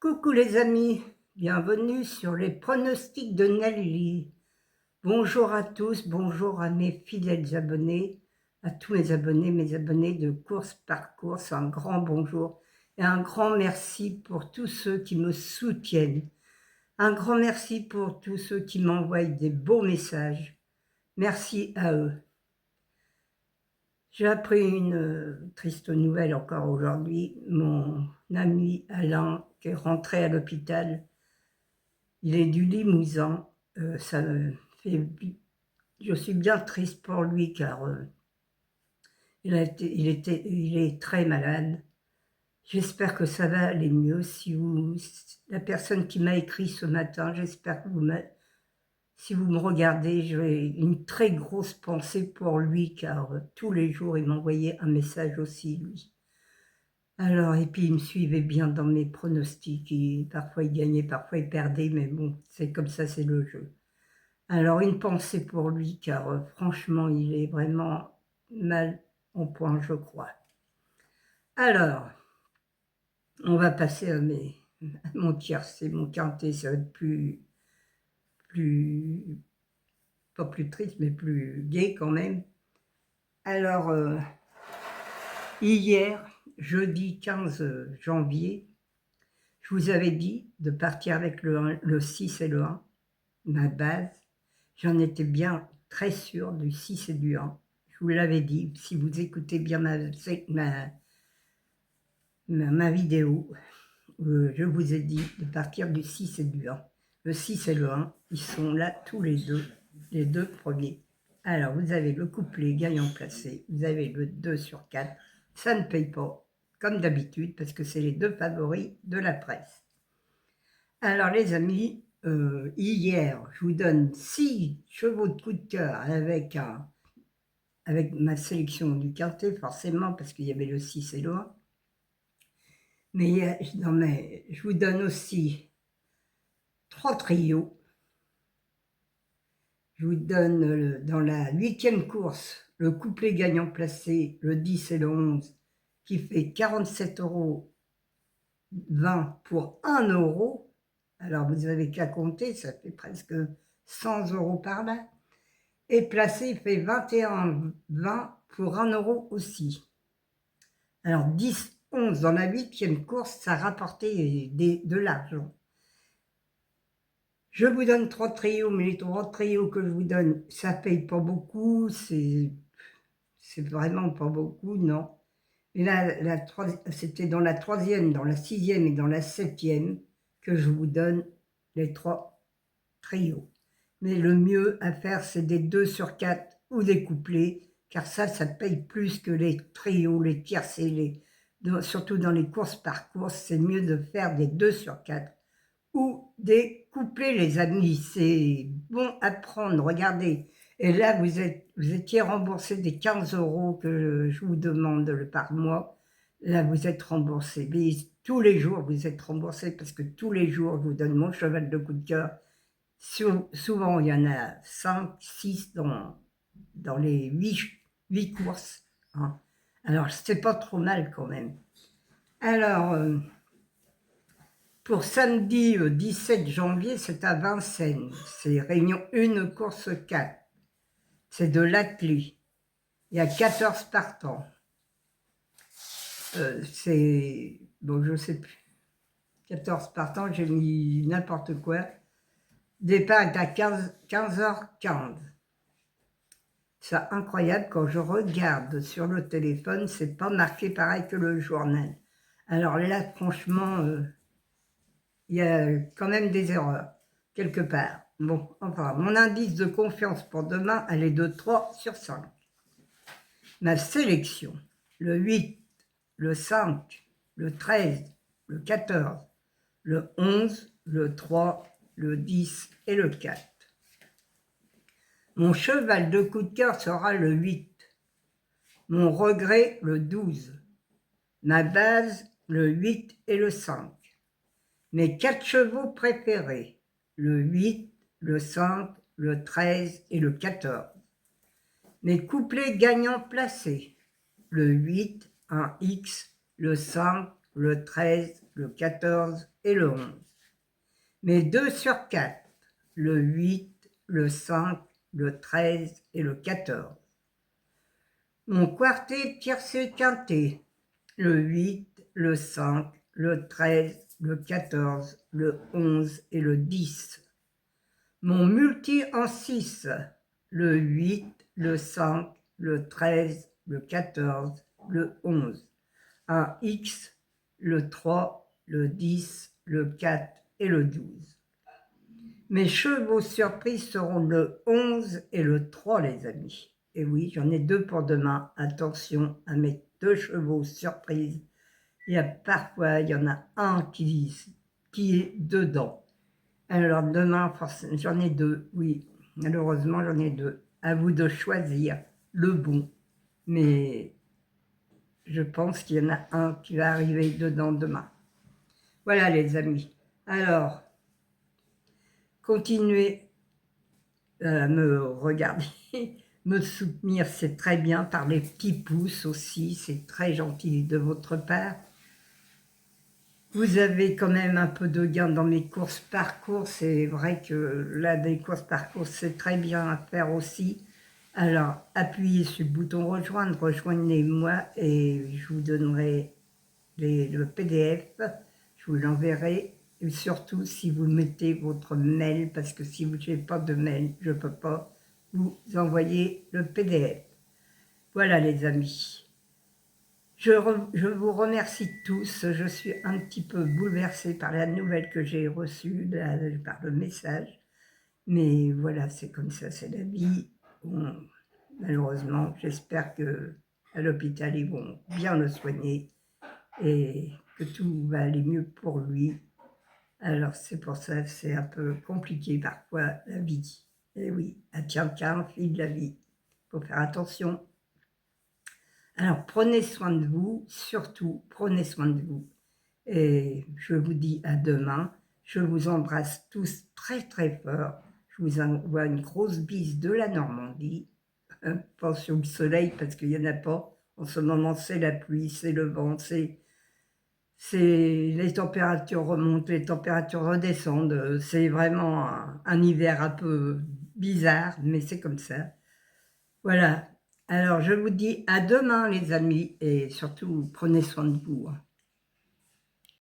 Coucou les amis, bienvenue sur les pronostics de Nelly. Bonjour à tous, bonjour à mes fidèles abonnés, à tous mes abonnés de course par course, un grand bonjour et un grand merci pour tous ceux qui me soutiennent. Un grand merci pour tous ceux qui m'envoient des beaux messages. Merci à eux. J'ai appris une triste nouvelle encore aujourd'hui. Mon ami Alain, qui est rentré à l'hôpital, il est du Limousin. Ça me fait... Je suis bien triste pour lui car il est très malade. J'espère que ça va aller mieux. La personne qui m'a écrit ce matin, j'espère que si vous me regardez, j'ai une très grosse pensée pour lui, car tous les jours, il m'envoyait un message aussi, lui. Alors, et puis il me suivait bien dans mes pronostics. Parfois il gagnait, parfois il perdait, mais bon, c'est comme ça, c'est le jeu. Alors, une pensée pour lui, car franchement, il est vraiment mal en point, je crois. Alors, on va passer à mon tiercé, mon quintet, ça va être pas plus triste, mais plus gai quand même. Alors, hier, jeudi 15 janvier, je vous avais dit de partir avec le 6 et le 1, ma base. J'en étais bien très sûre du 6 et du 1. Je vous l'avais dit, si vous écoutez bien ma vidéo, je vous ai dit de partir du 6 et du 1. Le 6 et le 1, ils sont là tous les deux premiers. Alors, vous avez le couplet gagnant placé, vous avez le 2 sur 4, ça ne paye pas, comme d'habitude, parce que c'est les deux favoris de la presse. Alors, les amis, hier, je vous donne 6 chevaux de coup de cœur avec ma sélection du quintet, forcément, parce qu'il y avait le 6 et le 1. Mais je vous donne aussi 3 trios. Je vous donne dans la 8e course le couplet gagnant placé, le 10 et le 11, qui fait 47,20 € pour 1 €. Alors vous n'avez qu'à compter, ça fait presque 100 € par là. Et placé, il fait 21,20 pour 1 € aussi. Alors 10, 11 dans la 8e course, ça rapportait de l'argent. Je vous donne 3 trios, mais les 3 trios que je vous donne, ça paye pas beaucoup, c'est vraiment pas beaucoup, non. Et là, c'était dans la 3e, dans la 6e et dans la 7e que je vous donne les 3 trios. Mais le mieux à faire, c'est des 2 sur 4 ou des couplets, car ça paye plus que les trios, les tiercés, surtout dans les courses par course, c'est mieux de faire des 2 sur 4 ou des couplets, les amis. C'est bon à prendre, regardez. Et là, vous étiez remboursé des 15 € que je vous demande par mois. Là, vous êtes remboursé. Mais tous les jours, vous êtes remboursé parce que tous les jours, je vous donne mon cheval de coup de cœur. Souvent, il y en a 5, 6 dans les 8 courses. Hein. Alors, c'est pas trop mal quand même. Alors, pour samedi 17 janvier, c'est à Vincennes. C'est réunion 1, course 4. C'est de l'athlé. Il y a 14 partants. C'est... Bon, je sais plus. 14 partants, j'ai mis n'importe quoi. Départ est à 15h15. C'est incroyable, quand je regarde sur le téléphone, c'est pas marqué pareil que le journal. Alors là, franchement, il y a quand même des erreurs, quelque part. Bon, enfin, mon indice de confiance pour demain, elle est de 3 sur 5. Ma sélection, le 8, le 5, le 13, le 14, le 11, le 3, le 10 et le 4. Mon cheval de coup de cœur sera le 8. Mon regret, le 12. Ma base, le 8 et le 5. Mes 4 chevaux préférés, le 8, le 5, le 13 et le 14. Mes couplets gagnants placés, le 8, un X, le 5, le 13, le 14 et le 11. Mes 2 sur 4, le 8, le 5, le 13 et le 14. Mon quartet tiercé quintet, le 8, le 5, le 13, le 14, le 11 et le 10. Mon multi en 6, le 8, le 5, le 13, le 14, le 11. Un X, le 3, le 10, le 4 et le 12. Mes chevaux surprises seront le 11 et le 3, les amis. Et oui, j'en ai 2 pour demain. Attention à mes 2 chevaux surprises. Il y en a un qui est dedans. Alors demain, j'en ai 2, oui. Malheureusement, j'en ai 2. À vous de choisir le bon. Mais je pense qu'il y en a un qui va arriver dedans demain. Voilà les amis. Alors, continuez à me regarder, me soutenir, c'est très bien, par les petits pouces aussi, c'est très gentil de votre part. Vous avez quand même un peu de gain dans mes courses parcours, c'est vrai que là, des courses parcours, c'est très bien à faire aussi. Alors, appuyez sur le bouton rejoindre, rejoignez-moi et je vous donnerai le PDF, je vous l'enverrai. Et surtout, si vous mettez votre mail, parce que si vous n'avez pas de mail, je ne peux pas vous envoyer le PDF. Voilà les amis. Je vous remercie tous. Je suis un petit peu bouleversée par la nouvelle que j'ai reçue, par le message. Mais voilà, c'est comme ça, c'est la vie. Bon, malheureusement, j'espère qu'à l'hôpital, ils vont bien le soigner et que tout va aller mieux pour lui. Alors c'est pour ça que c'est un peu compliqué parfois la vie. Et oui, à tiens, fille de la vie. Il faut faire attention. Alors prenez soin de vous, surtout prenez soin de vous. Et je vous dis à demain. Je vous embrasse tous très très fort. Je vous envoie une grosse bise de la Normandie. Pas sur le soleil parce qu'il n'y en a pas. En ce moment, c'est la pluie, c'est le vent, les températures remontent, les températures redescendent. C'est vraiment un hiver un peu bizarre, mais c'est comme ça. Voilà. Alors, je vous dis à demain, les amis, et surtout, prenez soin de vous.